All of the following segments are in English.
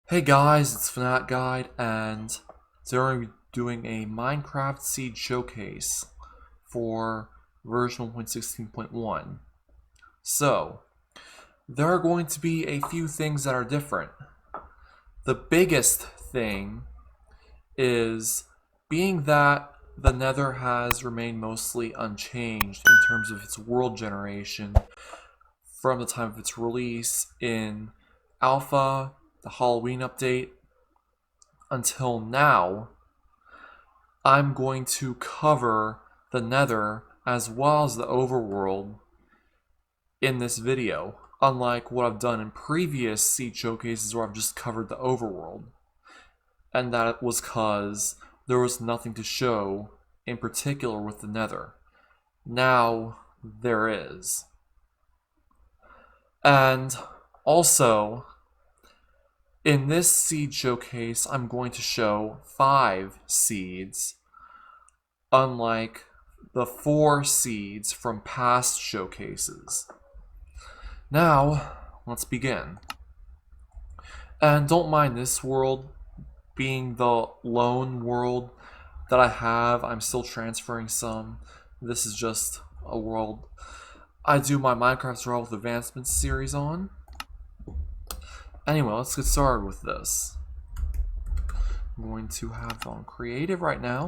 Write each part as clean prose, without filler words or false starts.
Hey guys, it's Fnatic Guide, and today we're going to be doing a Minecraft Seed Showcase for version 1.16.1. So, there are going to be a few things that are different. The biggest thing is being that the Nether has remained mostly unchanged in terms of its world generation from the time of its release in Alpha, the Halloween update, until now. I'm going to cover the Nether as well as the overworld in this video, unlike what I've done in previous seed showcases where I've just covered the overworld. And that was because there was nothing to show in particular with the Nether. Now there is. And also, in this seed showcase, I'm going to show 5 seeds, unlike the 4 seeds from past showcases. Now, let's begin. And don't mind this world being the lone world that I have. I'm still transferring some. This is just a world I do my Minecraft Survival with Advancements series on. Anyway, let's get started with this. I'm going to have it on creative right now.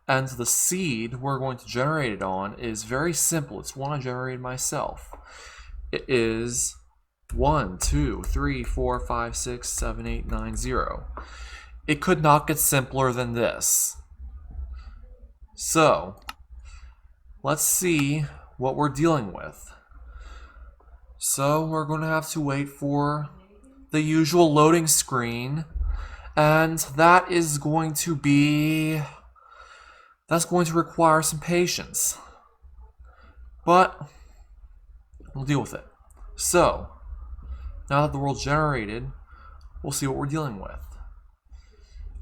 And the seed we're going to generate it on is very simple. It's one I generated myself. It is 1, 2, 3, 4, 5, 6, 7, 8, 9, 0. It could not get simpler than this. So, let's see what we're dealing with. So, we're going to have to wait for the usual loading screen. And that is going to be... that's going to require some patience. But we'll deal with it. So, now that the world's generated, we'll see what we're dealing with.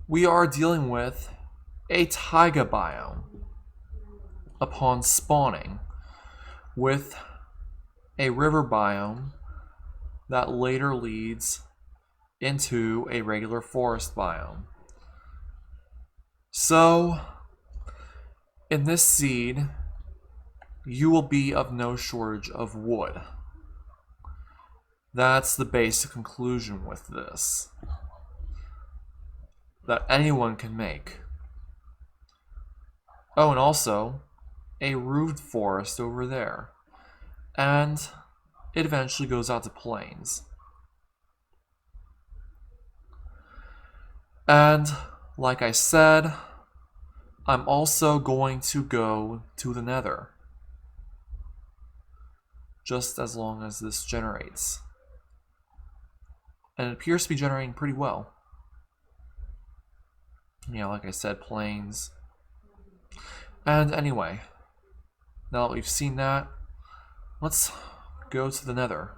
We are dealing with a taiga biome upon spawning, with a river biome that later leads into a regular forest biome. So, in this seed, you will be of no shortage of wood. That's the basic conclusion with this, that anyone can make. Oh, and also, a roofed forest over there. And it eventually goes out to plains. And, like I said, I'm also going to go to the Nether, just as long as this generates. And it appears to be generating pretty well. Yeah, like I said, plains. And anyway, now that we've seen that, let's go to the Nether.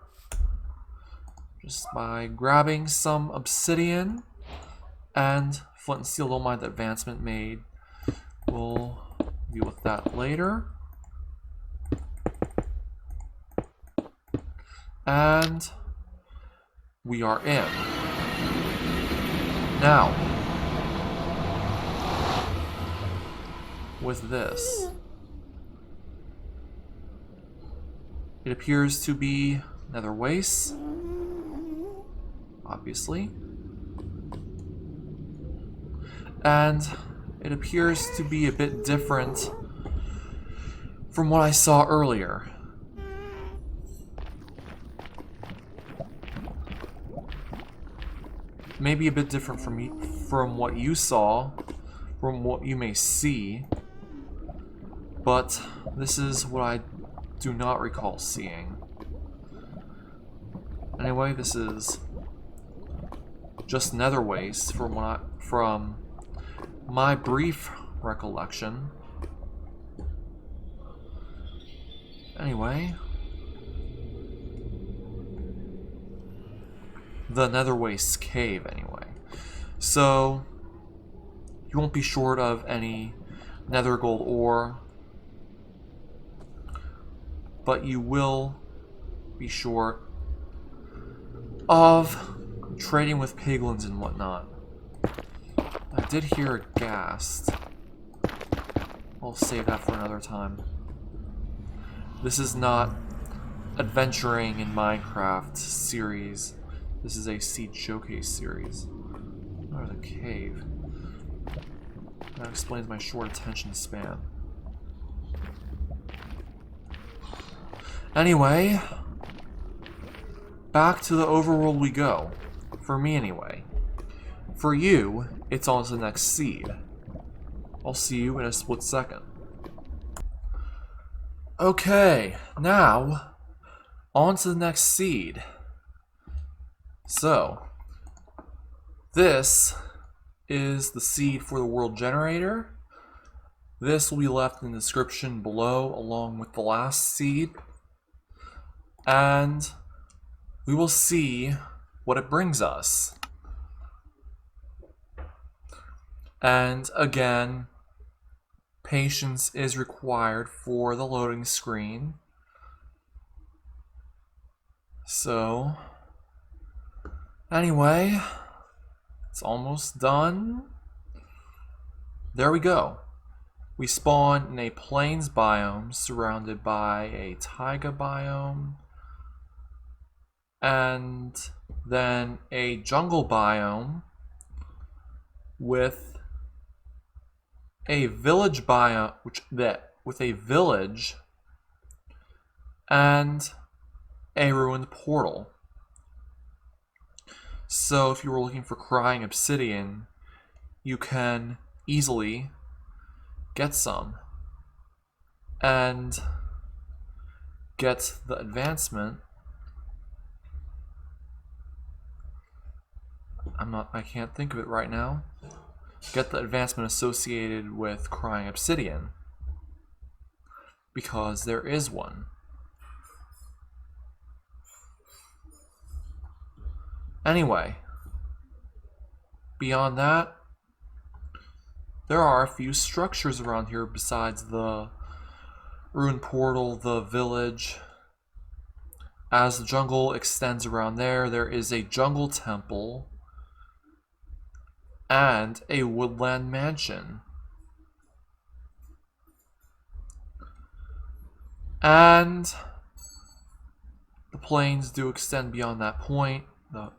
Just by grabbing some obsidian and flint and steel. Don't mind the advancement made. We'll deal with that later. And we are in. Now, with this, it appears to be nether wastes, obviously. And it appears to be a bit different from what I saw earlier. Maybe a bit different from what you saw, from what you may see, but this is what I do not recall seeing. Anyway, this is just nether waste from my brief recollection. Anyway, the nether waste cave anyway. So you won't be short of any nether gold ore, but you will be short of trading with piglins and whatnot. I did hear a ghast. I'll save that for another time. This is not adventuring in Minecraft series. This is a seed showcase series. There's a cave. That explains my short attention span. Anyway, back to the overworld we go. For me, anyway. For you, it's on to the next seed. I'll see you in a split second. Okay, now, on to the next seed. So, this is the seed for the world generator. This will be left in the description below along with the last seed. And we will see what it brings us. And again, patience is required for the loading screen. So, anyway, it's almost done. There we go. We spawn in a plains biome surrounded by a taiga biome, and then a jungle biome with a village biome, with a village and a ruined portal. So if you were looking for crying obsidian, you can easily get some and get the advancement. I can't think of it right now. Get the advancement associated with crying obsidian, because there is one. Anyway, beyond that, there are a few structures around here besides the ruined portal, the village. As the jungle extends around there, there is a jungle temple and a woodland mansion. And the plains do extend beyond that point.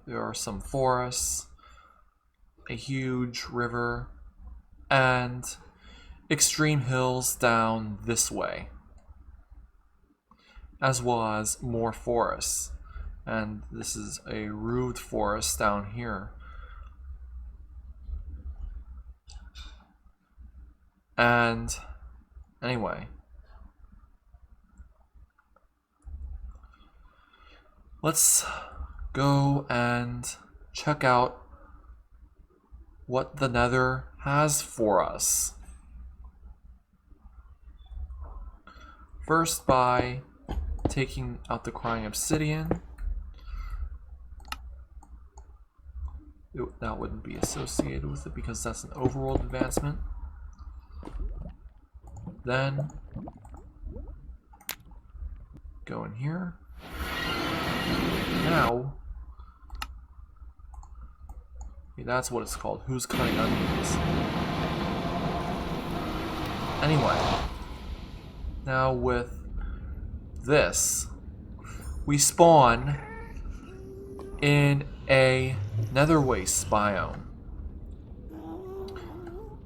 There are some forests, a huge river, and extreme hills down this way, as well as more forests. And this is a roofed forest down here. And anyway, let's go and check out what the Nether has for us. First, by taking out the crying obsidian. That wouldn't be associated with it because that's an overworld advancement. Then go in here. Now, that's what it's called. Who's cutting onions? Anyway, now with this, we spawn in a nether waste biome.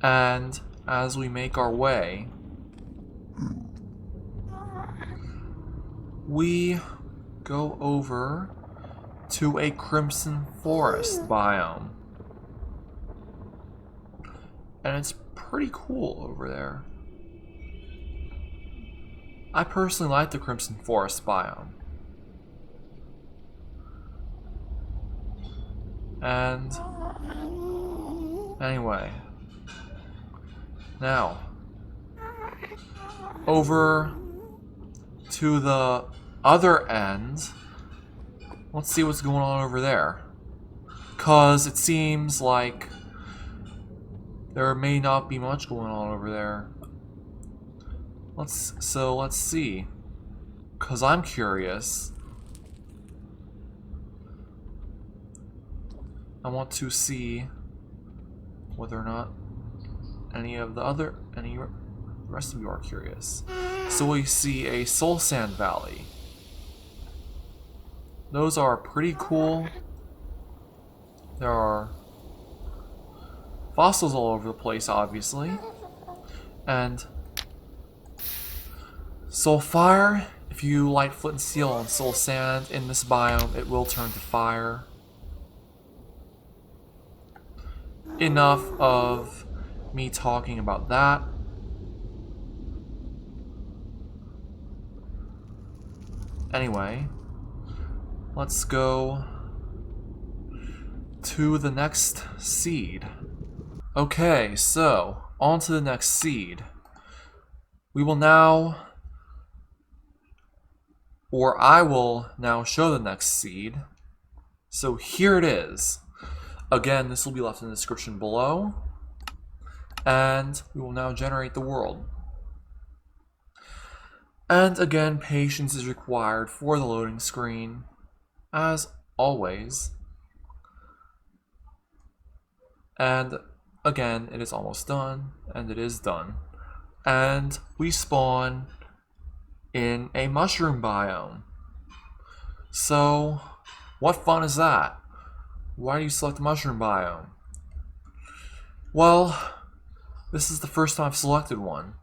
And as we make our way, we go over to a crimson forest biome. And it's pretty cool over there. I personally like the crimson forest biome. And anyway, now over to the other end. Let's see what's going on over there, cause it seems like there may not be much going on over there. Let's see, cause I'm curious. I want to see whether or not any rest of you are curious. So we see a soul sand valley. Those are pretty cool. There are fossils all over the place, obviously. And soul fire, if you light flint and steel on soul sand in this biome, it will turn to fire. Enough of me talking about that. Anyway, let's go to the next seed. Okay, so on to the next seed. We will now, or I will now show the next seed. So here it is. Again, this will be left in the description below. And we will now generate the world. And again, patience is required for the loading screen, as always. And again, it is almost done, and it is done. And we spawn in a mushroom biome. So, what fun is that? Why do you select the mushroom biome? Well, this is the first time I've selected one.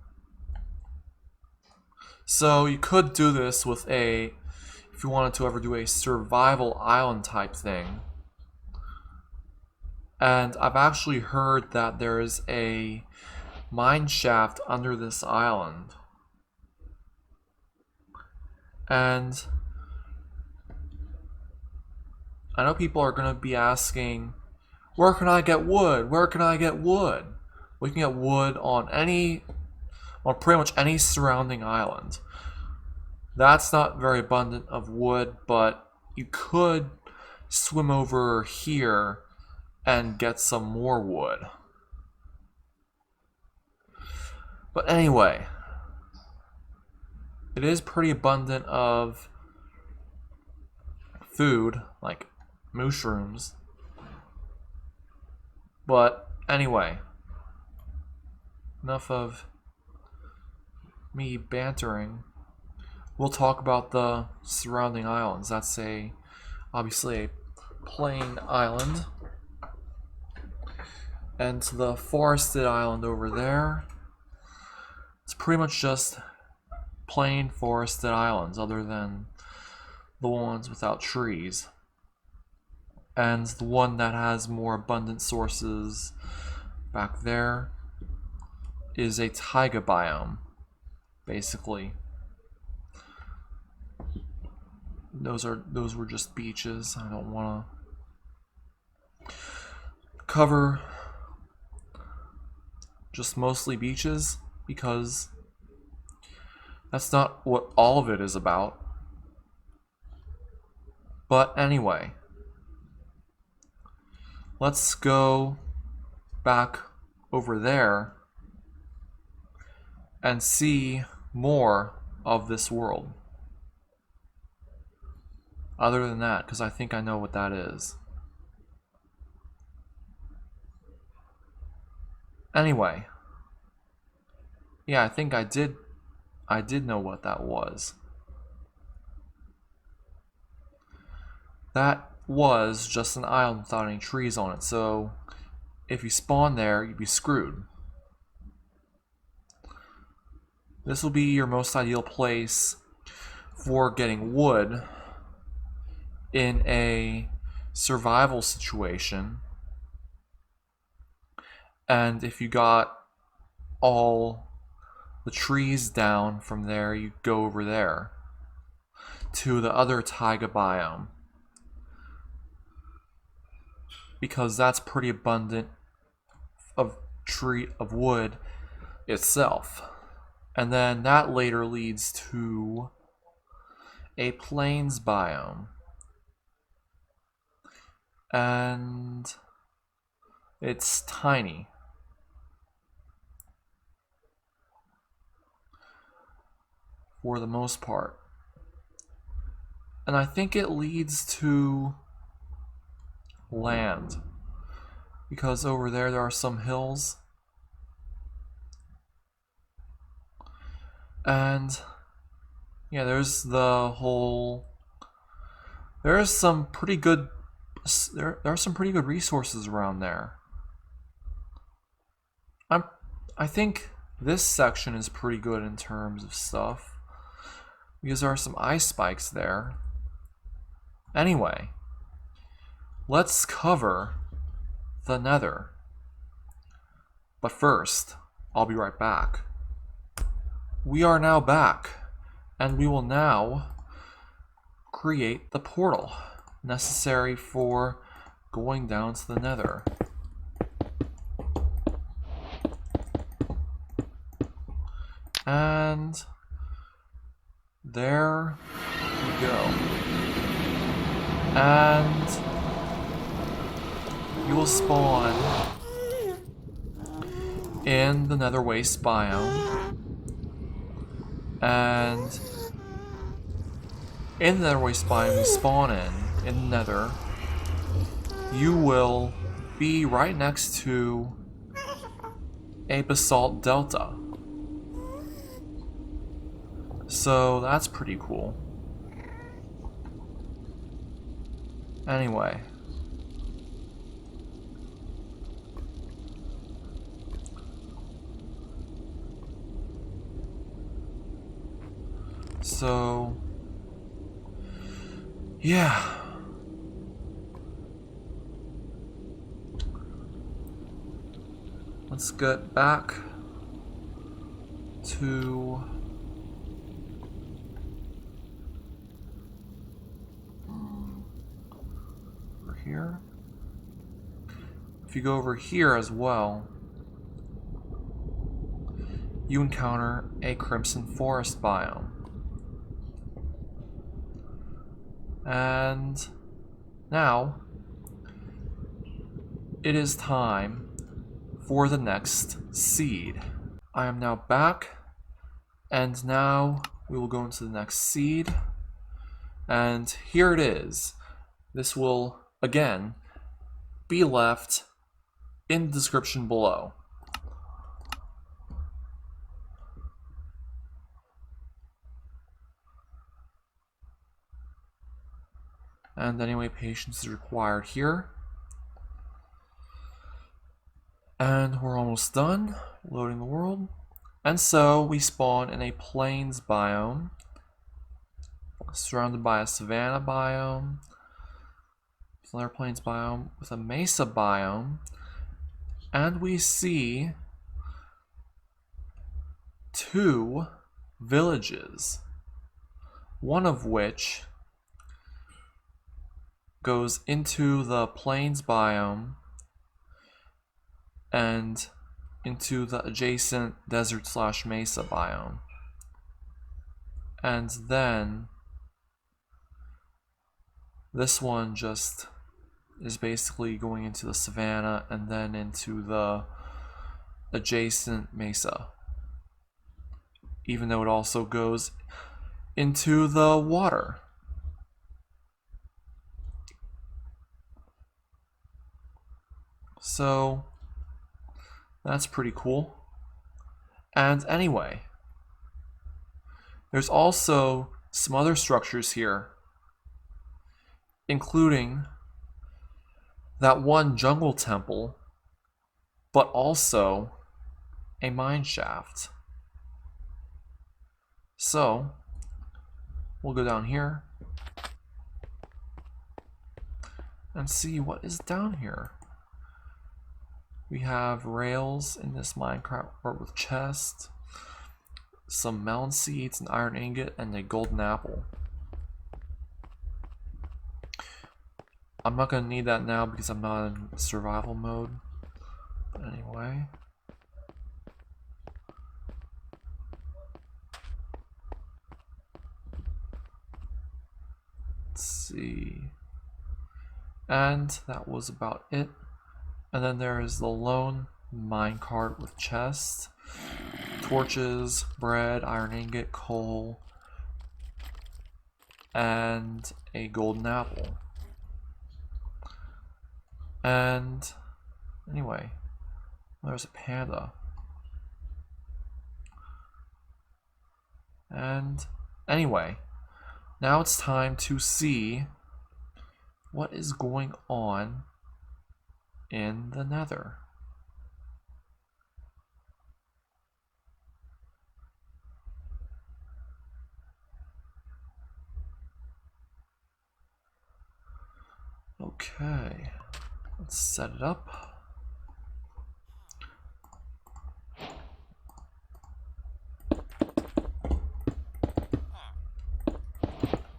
So you could do this with if you wanted to ever do a survival island type thing. And I've actually heard that there is a mine shaft under this island. And I know people are going to be asking, where can I get wood? Where can I get wood? We can get wood on pretty much any surrounding island. That's not very abundant of wood, but you could swim over here and get some more wood. But anyway, it is pretty abundant of food, like mushrooms. But anyway, enough of me bantering. We'll talk about the surrounding islands. That's obviously a plain island. And the forested island over there, it's pretty much just plain forested islands other than the ones without trees. And the one that has more abundant sources back there is a taiga biome, basically. Those were just beaches. I don't want to cover just mostly beaches because that's not what all of it is about. But anyway, let's go back over there and see more of this world. Other than that, because I think I know what that is. Anyway, yeah, I think I did know what that was. That was just an island without any trees on it, so if you spawn there, you'd be screwed. This will be your most ideal place for getting wood in a survival situation. And if you got all the trees down from there, you go over there to the other taiga biome, because that's pretty abundant of wood itself. And then that later leads to a plains biome. And it's tiny. For the most part. And I think it leads to land. because over there are some hills. And yeah, there's the whole. There's some pretty good. There are some pretty good resources around there. I think this section is pretty good in terms of stuff because there are some ice spikes there. Anyway, let's cover the Nether. But first, I'll be right back. We are now back, and we will now create the portal necessary for going down to the Nether. And there we go. And you will spawn in the Nether Waste biome. And in the Nether Waste biome you spawn in the Nether, you will be right next to a basalt delta. So that's pretty cool. Anyway. So, yeah. Let's get back to over here. If you go over here as well, you encounter a crimson forest biome. And now it is time for the next seed. I am now back, and now we will go into the next seed. And here it is. This will, again, be left in the description below. And anyway, patience is required here. And we're almost done loading the world. And so we spawn in a plains biome, surrounded by a savanna biome, another plains biome with a mesa biome, and we see 2 villages, one of which goes into the plains biome and into the adjacent desert/mesa biome. And then this one just is basically going into the savanna and then into the adjacent mesa, even though it also goes into the water. So that's pretty cool. And anyway, there's also some other structures here, including that one jungle temple, but also a mine shaft. So we'll go down here and see what is down here. We have rails in this minecart with chests, some melon seeds, an iron ingot, and a golden apple. I'm not going to need that now because I'm not in survival mode. But anyway. Let's see. And that was about it. And then there is the lone minecart with chests, torches, bread, iron ingot, coal, and a golden apple. And Anyway, there's a panda. And anyway, now it's time to see what is going on in the Nether. Okay, let's set it up.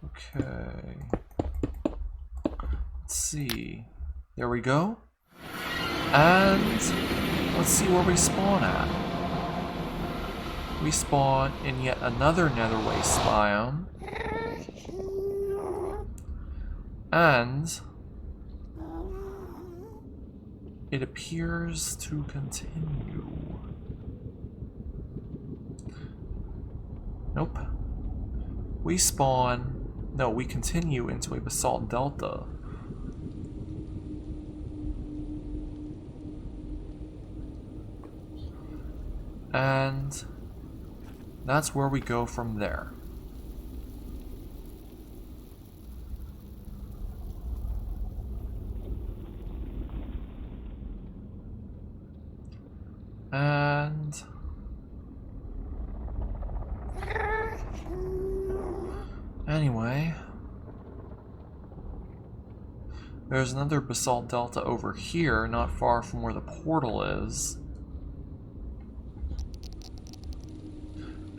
Okay, let's see. There we go. And let's see where we spawn at. We spawn in yet another nether waste biome. And it appears to continue. Nope. We spawn... No, we continue into a basalt delta. And that's where we go from there. And anyway, there's another basalt delta over here, not far from where the portal is.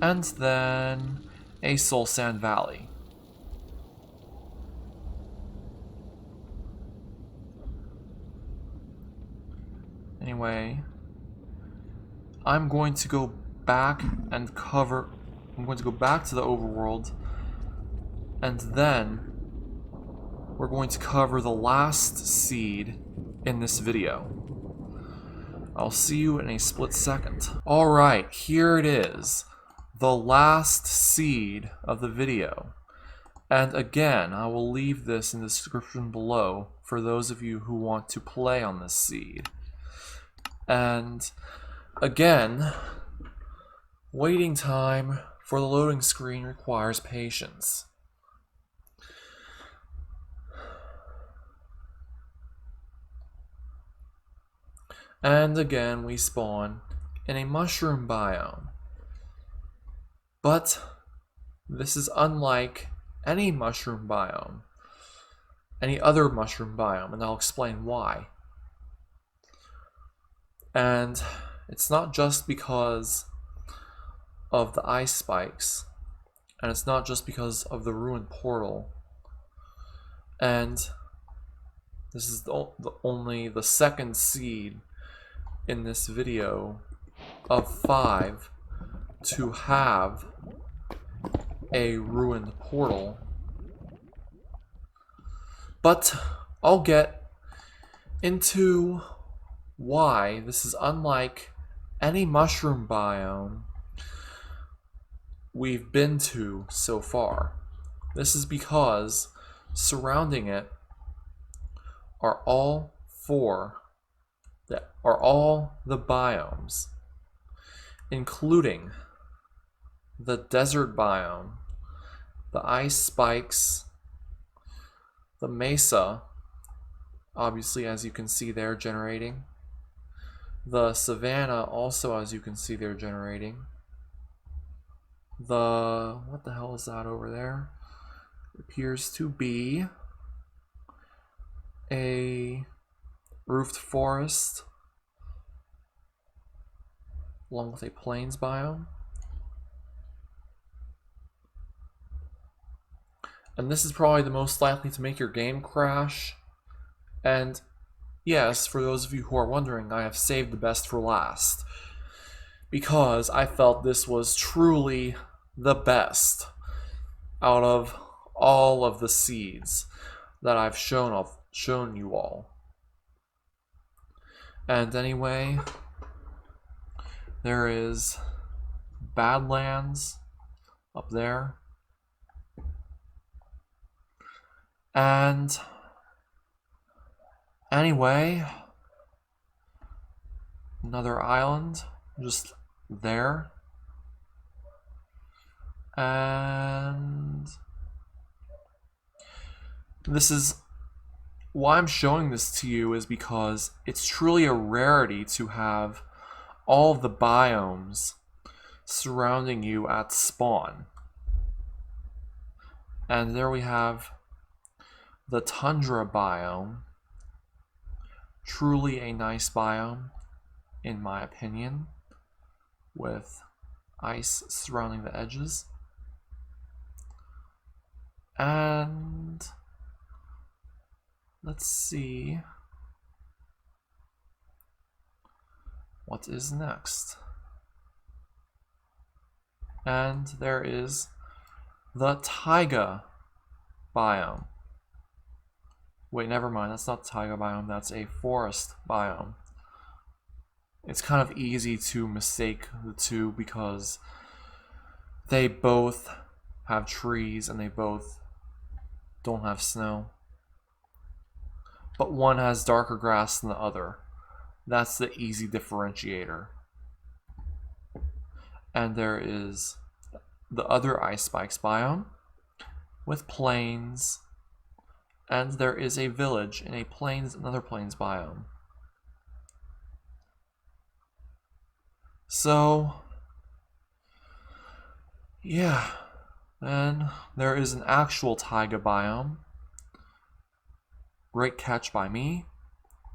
And then a soul sand valley. Anyway, I'm going to go back and cover... I'm going to go back to the overworld, and then we're going to cover the last seed in this video. I'll see you in a split second. Alright, here it is. The last seed of the video. And again, I will leave this in the description below for those of you who want to play on this seed. And again, waiting time for the loading screen requires patience. And again, we spawn in a mushroom biome. But this is unlike any mushroom biome, any other mushroom biome, and I'll explain why. And it's not just because of the ice spikes, and it's not just because of the ruined portal, and this is only the second seed in this video of 5 to have a ruined portal. But I'll get into why this is unlike any mushroom biome we've been to so far. This is because surrounding it are all the biomes, including the desert biome, the ice spikes, the mesa, obviously as you can see there generating, the savanna also as you can see there generating, the, what the hell is that over there? It appears to be a roofed forest along with a plains biome. And this is probably the most likely to make your game crash. And yes, for those of you who are wondering, I have saved the best for last, because I felt this was truly the best out of all of the seeds that I've shown you all. And anyway, there is Badlands up there. And anyway, another island just there. And this is why I'm showing this to you, is because it's truly a rarity to have all of the biomes surrounding you at spawn. And there we have the tundra biome. Truly a nice biome, in my opinion, with ice surrounding the edges. And let's see what is next. And there is the taiga biome. Wait, never mind, that's not the taiga biome, that's a forest biome. It's kind of easy to mistake the two because they both have trees and they both don't have snow. But one has darker grass than the other. That's the easy differentiator. And there is the other ice spikes biome with plains, and there is a village in a plains, another plains biome. So, yeah. Then there is an actual taiga biome. Great catch by me.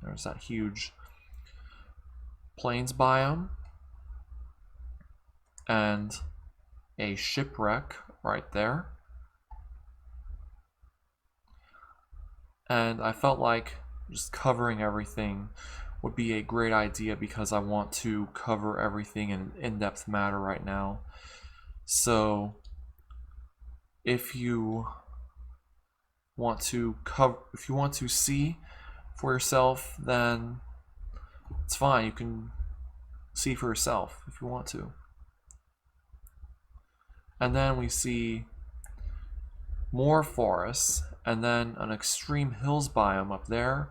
There's that huge plains biome. And a shipwreck right there. And I felt like just covering everything would be a great idea because I want to cover everything in in-depth manner right now. So if you want to see for yourself, then it's fine. You can see for yourself if you want to. And then we see more forests, and then an extreme hills biome up there,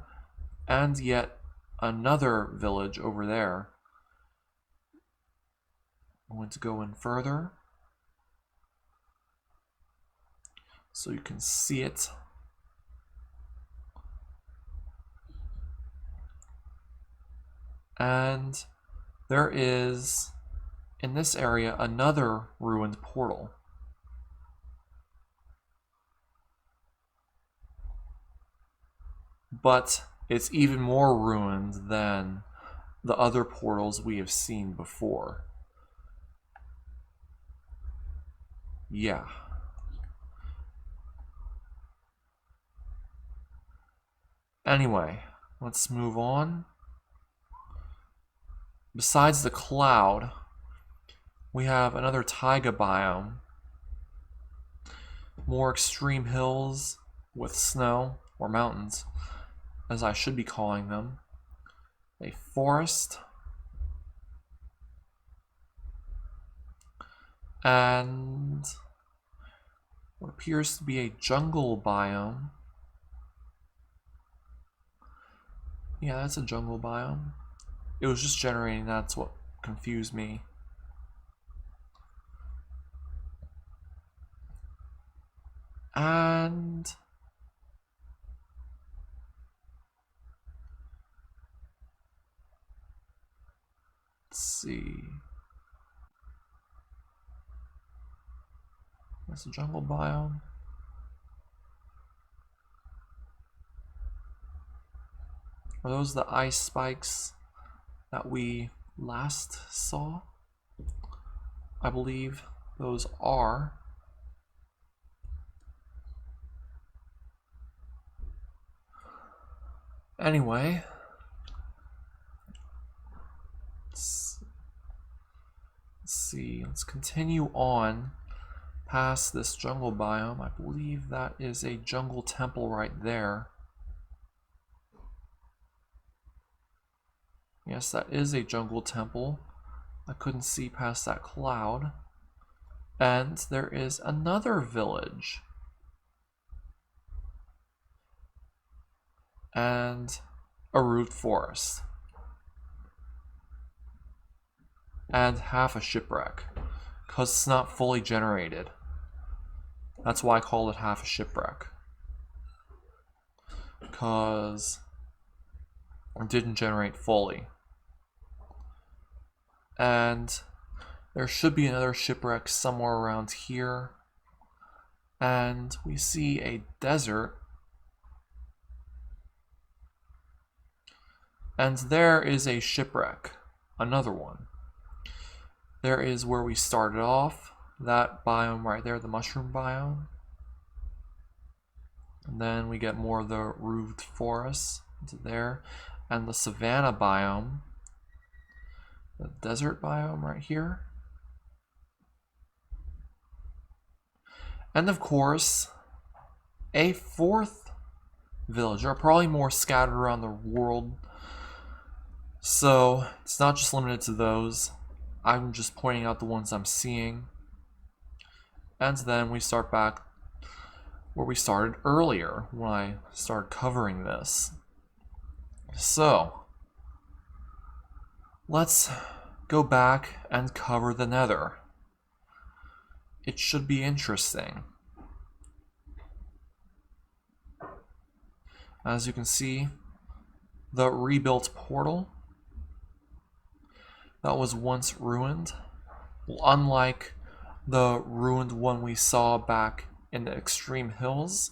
and yet another village over there. I'm going to go in further so you can see it. And there is, in this area, another ruined portal. But it's even more ruined than the other portals we have seen before. Yeah. Anyway, let's move on. Besides the cloud, we have another taiga biome. More extreme hills with snow, or mountains, as I should be calling them. A forest. And what appears to be a jungle biome. Yeah, that's a jungle biome. It was just generating, that's what confused me. And let's see. That's a jungle biome. Are those the ice spikes that we last saw? I believe those are. Anyway, let's see. Let's continue on past this jungle biome. I believe that is a jungle temple right there. Yes, that is a jungle temple. I couldn't see past that cloud. And there is another village. And a root forest. and half a shipwreck, because it's not fully generated. That's why I call it half a shipwreck, because it didn't generate fully. And there should be another shipwreck somewhere around here. And we see a desert. And there is a shipwreck, another one. There is where we started off, that biome right there, the mushroom biome. And then we get more of the roofed forests into there. And the savanna biome, the desert biome right here. And of course, a fourth village. There are probably more scattered around the world, so it's not just limited to those. I'm just pointing out the ones I'm seeing. And then we start back where we started earlier when I started covering this. So let's go back and cover the Nether. It should be interesting. As you can see, the rebuilt portal that was once ruined, unlike the ruined one we saw back in the extreme hills.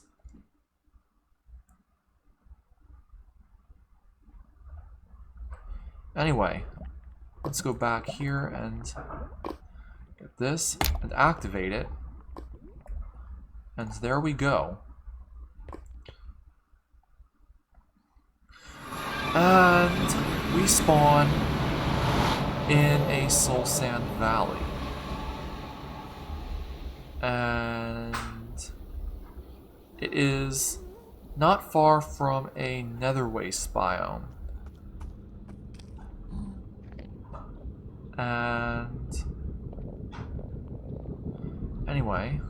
Anyway, let's go back here and get this and activate it. And there we go. And we spawn in a soul sand valley. And it is not far from a nether waste biome. And anyway,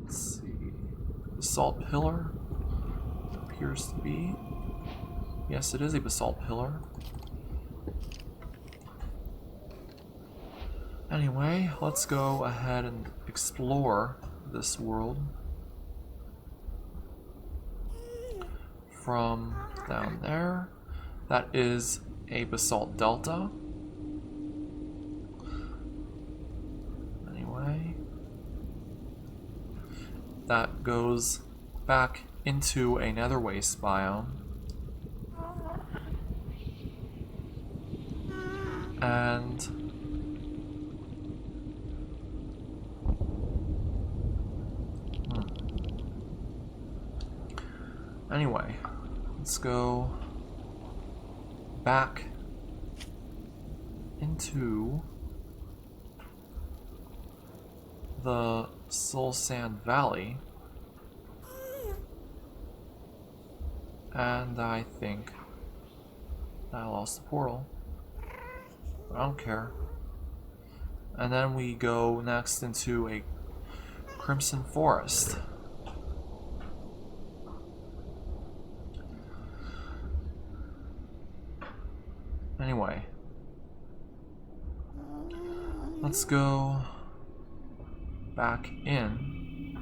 let's see. Basalt pillar appears to be. Yes, it is a basalt pillar. Anyway, let's go ahead and explore this world from down there. That is a basalt delta. Anyway, that goes back into a nether waste biome. And anyway, let's go back into the Soul Sand Valley, and I think I lost the portal. I don't care. And then we go next into a Crimson Forest. Anyway, let's go back in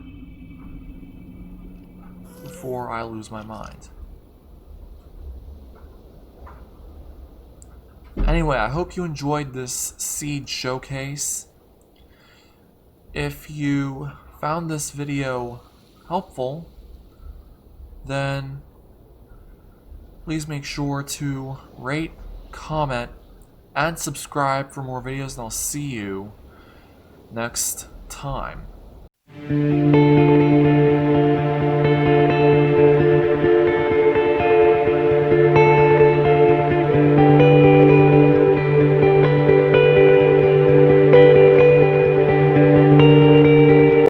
before I lose my mind. Anyway, I hope you enjoyed this seed showcase. If you found this video helpful, then please make sure to rate, comment, and subscribe for more videos, and I'll see you next time.